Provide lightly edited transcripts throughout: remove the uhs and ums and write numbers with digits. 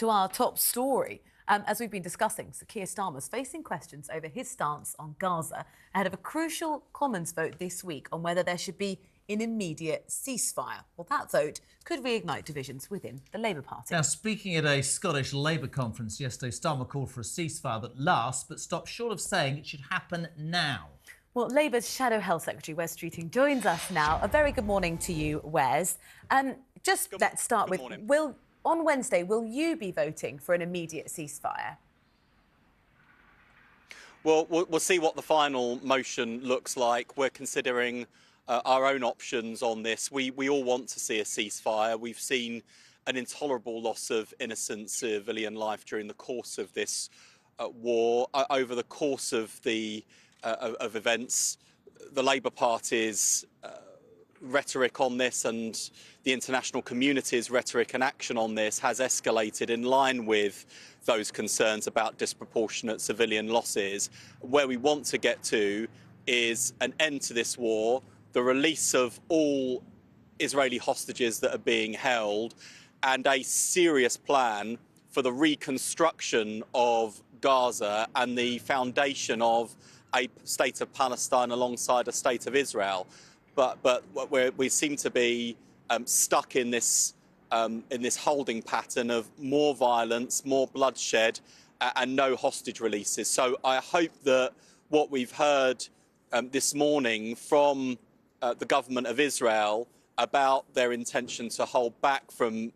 to our top story. As we've been discussing, Sir Keir Starmer's facing questions over his stance on Gaza ahead of a crucial Commons vote this week on whether there should be an immediate ceasefire. Well, that vote could reignite divisions within the Labour Party. Now, speaking at a Scottish Labour conference yesterday, Starmer called for a ceasefire that lasts, but stopped short of saying it should happen now. Well, Labour's Shadow Health Secretary, Wes Streeting, joins us now. A very good morning to you, Wes. Let's start with, on Wednesday, will you be voting for an immediate ceasefire? Well, we'll see what the final motion looks like. We're considering our own options on this. We all want to see a ceasefire. We've seen an intolerable loss of innocent civilian life during the course of this war. Over the course of the of events, the Labour Party's rhetoric on this and the international community's rhetoric and action on this has escalated in line with those concerns about disproportionate civilian losses. Where we want to get to is an end to this war, the release of all Israeli hostages that are being held, and a serious plan for the reconstruction of Gaza and the foundation of a state of Palestine alongside a state of Israel. But we seem to be stuck in this holding pattern of more violence, more bloodshed, and no hostage releases. So I hope that what we've heard this morning from the government of Israel about their intention to hold back from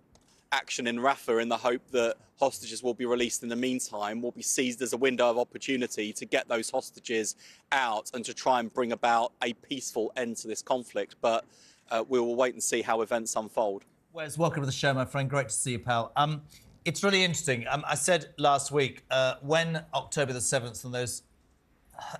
action in Rafah in the hope that hostages will be released in the meantime will be seized as a window of opportunity to get those hostages out and to try and bring about a peaceful end to this conflict. But we will wait and see how events unfold. Wes, welcome to the show, my friend. Great to see you, pal. It's really interesting. I said last week, when October the 7th and those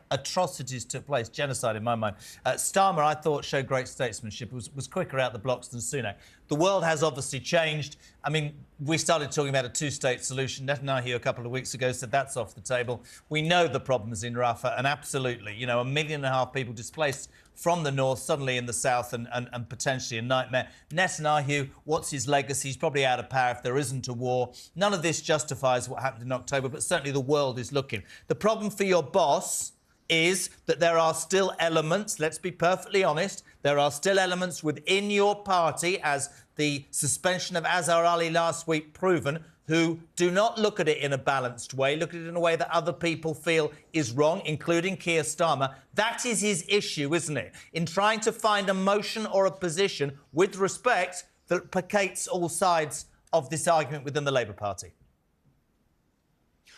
atrocities took place, genocide in my mind, Starmer, I thought, showed great statesmanship, was quicker out the blocks than Sunak. The world has obviously changed. I mean, we started talking about a two-state solution. Netanyahu a couple of weeks ago said that's off the table. We know the problems in Rafah, and absolutely, 1.5 million people displaced from the north, suddenly in the south, and potentially a nightmare. Netanyahu, what's his legacy? He's probably out of power if there isn't a war. None of this justifies what happened in October, but certainly the world is looking. The problem for your boss is that there are still elements, let's be perfectly honest, there are still elements within your party, as the suspension of Azhar Ali last week proven, who do not look at it in a balanced way, look at it in a way that other people feel is wrong, including Keir Starmer. That is his issue, isn't it? In trying to find a motion or a position with respect that placates all sides of this argument within the Labour Party.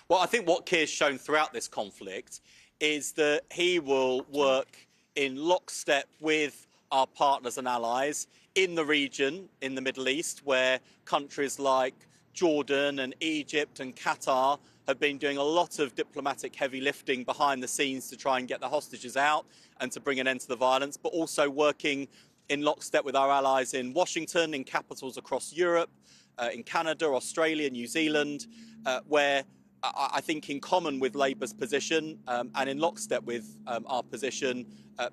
Well, I think what Keir's shown throughout this conflict is that he will work in lockstep with our partners and allies in the region, in the Middle East, where countries like Jordan and Egypt and Qatar have been doing a lot of diplomatic heavy lifting behind the scenes to try and get the hostages out and to bring an end to the violence, but also working in lockstep with our allies in Washington, in capitals across Europe, in Canada, Australia, New Zealand, where I think in common with Labour's position and in lockstep with our position,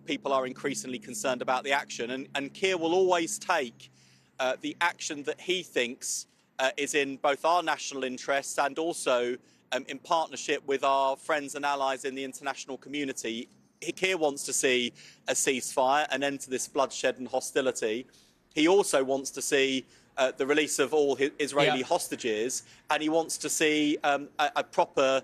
people are increasingly concerned about the action. And Keir will always take the action that he thinks is in both our national interests and also in partnership with our friends and allies in the international community. Keir wants to see a ceasefire, an end to this bloodshed and hostility. He also wants to see the release of all Israeli hostages, and he wants to see a proper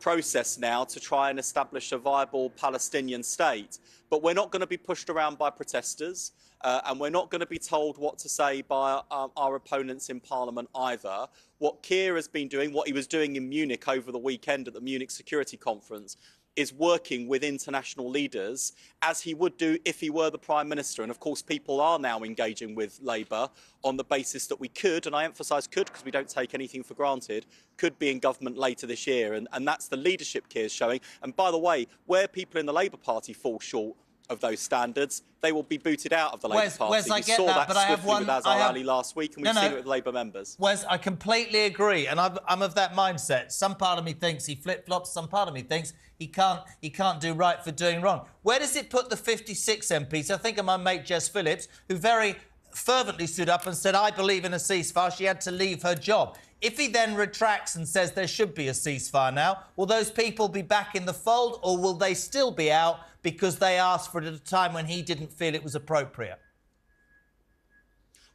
process now to try and establish a viable Palestinian state. But we're not going to be pushed around by protesters, and we're not going to be told what to say by our opponents in Parliament either. What Keir has been doing, what he was doing in Munich over the weekend at the Munich Security Conference, is working with international leaders, as he would do if he were the Prime Minister. And of course, people are now engaging with Labour on the basis that we could, and I emphasise could because we don't take anything for granted, could be in government later this year. And that's the leadership Keir's showing. And by the way, where people in the Labour Party fall short of those standards, they will be booted out of the Labour Party. Wes, I get that, but I have one... with Azhar Ali last week, and we've seen it with Labour members. Wes, I completely agree, and I'm of that mindset. Some part of me thinks he flip-flops, some part of me thinks he can't do right for doing wrong. Where does it put the 56 MPs? I think of my mate Jess Phillips, who very fervently stood up and said, I believe in a ceasefire. She had to leave her job. If he then retracts and says there should be a ceasefire now, will those people be back in the fold, or will they still be out because they asked for it at a time when he didn't feel it was appropriate?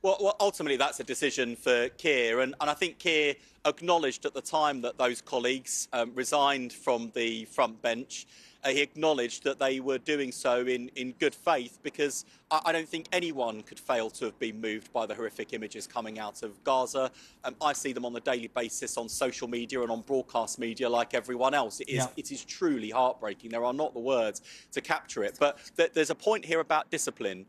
Well, ultimately, that's a decision for Keir. And I think Keir acknowledged at the time that those colleagues resigned from the front bench. He acknowledged that they were doing so in good faith, because I don't think anyone could fail to have been moved by the horrific images coming out of Gaza. I see them on a daily basis on social media and on broadcast media like everyone else. It is truly heartbreaking. There are not the words to capture it. But there's a point here about discipline.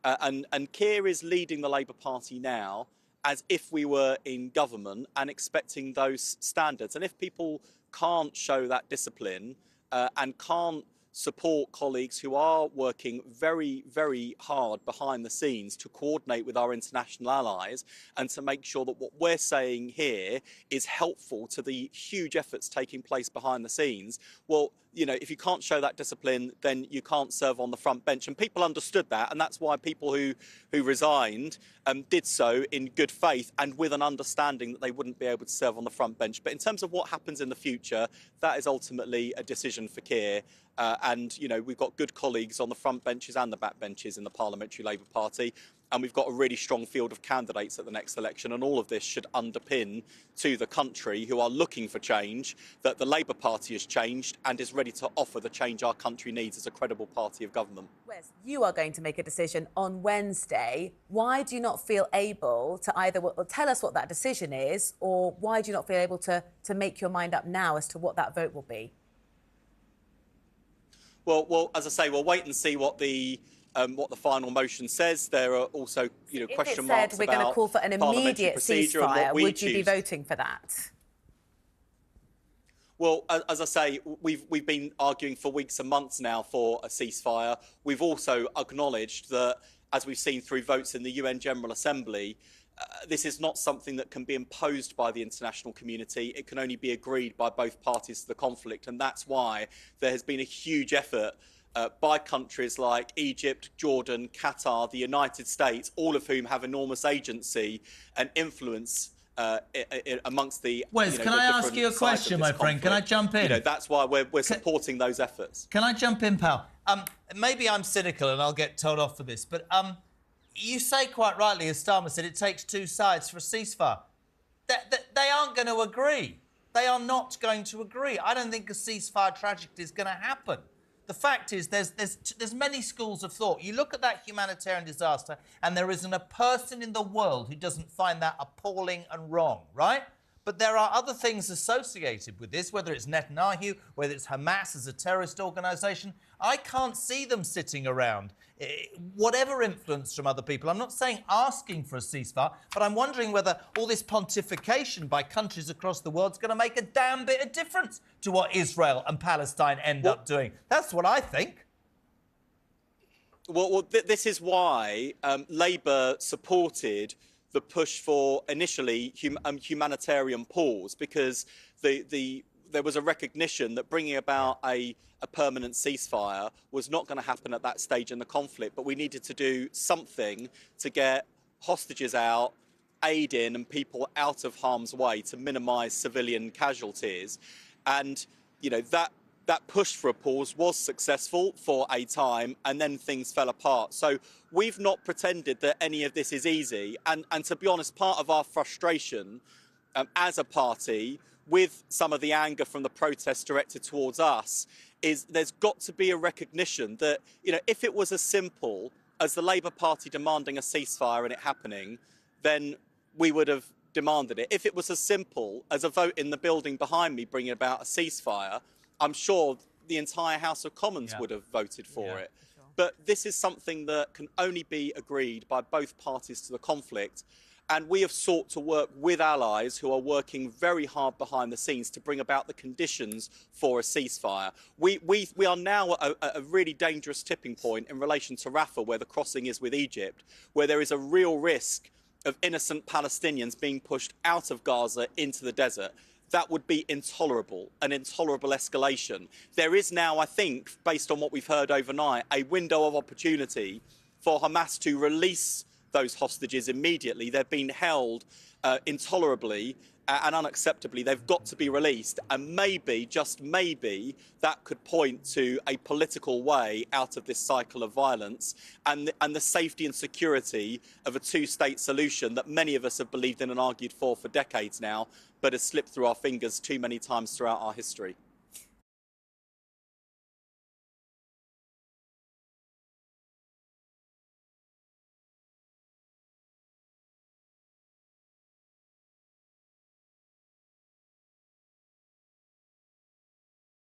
And Keir is leading the Labour Party now as if we were in government and expecting those standards. And if people can't show that discipline and can't support colleagues who are working very, very hard behind the scenes to coordinate with our international allies and to make sure that what we're saying here is helpful to the huge efforts taking place behind the scenes, well, you know, if you can't show that discipline, then you can't serve on the front bench. And people understood that, and that's why people who resigned did so in good faith and with an understanding that they wouldn't be able to serve on the front bench. But in terms of what happens in the future, that is ultimately a decision for Keir. And, you know, we've got good colleagues on the front benches and the back benches in the Parliamentary Labour Party. And we've got a really strong field of candidates at the next election. And all of this should underpin to the country who are looking for change that the Labour Party has changed and is ready to offer the change our country needs as a credible party of government. Wes, you are going to make a decision on Wednesday. Why do you not feel able to either tell us what that decision is, or why do you not feel able to make your mind up now as to what that vote will be? Well, as I say, we'll wait and see what the final motion says. There are also, you know, question marks about we're going to call for an immediate ceasefire. Would you be voting for that? Well, as I say, we've been arguing for weeks and months now for a ceasefire. We've also acknowledged that, as we've seen through votes in the UN General Assembly, this is not something that can be imposed by the international community. It can only be agreed by both parties to the conflict. And that's why there has been a huge effort by countries like Egypt, Jordan, Qatar, the United States, all of whom have enormous agency and influence amongst the... Wes, can I ask you a question, my friend? Can I jump in? You know, that's why we're supporting those efforts. Can I jump in, pal? Maybe I'm cynical and I'll get told off for this, but you say quite rightly, as Starmer said, it takes two sides for a ceasefire. They aren't going to agree. They are not going to agree. I don't think a ceasefire tragedy is going to happen. The fact is, there's many schools of thought. You look at that humanitarian disaster, and there isn't a person in the world who doesn't find that appalling and wrong, right? But there are other things associated with this, whether it's Netanyahu, whether it's Hamas as a terrorist organisation. I can't see them sitting around, whatever influence from other people. I'm not saying asking for a ceasefire, but I'm wondering whether all this pontification by countries across the world is going to make a damn bit of difference to what Israel and Palestine end up doing. That's what I think. Well, this is why Labour supported the push for initially humanitarian pause, because there was a recognition that bringing about a permanent ceasefire was not going to happen at that stage in the conflict, but we needed to do something to get hostages out, aid in, and people out of harm's way to minimise civilian casualties. And, you know, that push for a pause was successful for a time, and then things fell apart. So we've not pretended that any of this is easy. And to be honest, part of our frustration as a party with some of the anger from the protests directed towards us is there's got to be a recognition that, you know, if it was as simple as the Labour Party demanding a ceasefire and it happening, then we would have demanded it. If it was as simple as a vote in the building behind me bringing about a ceasefire, I'm sure the entire House of Commons would have voted for it. Sure. But this is something that can only be agreed by both parties to the conflict. And we have sought to work with allies who are working very hard behind the scenes to bring about the conditions for a ceasefire. We are now at a really dangerous tipping point in relation to Rafah, where the crossing is with Egypt, where there is a real risk of innocent Palestinians being pushed out of Gaza into the desert. That would be intolerable, an intolerable escalation. There is now, I think, based on what we've heard overnight, a window of opportunity for Hamas to release those hostages immediately. They've been held intolerably, and unacceptably, they've got to be released. And maybe, just maybe, that could point to a political way out of this cycle of violence and the safety and security of a two-state solution that many of us have believed in and argued for decades now, but has slipped through our fingers too many times throughout our history.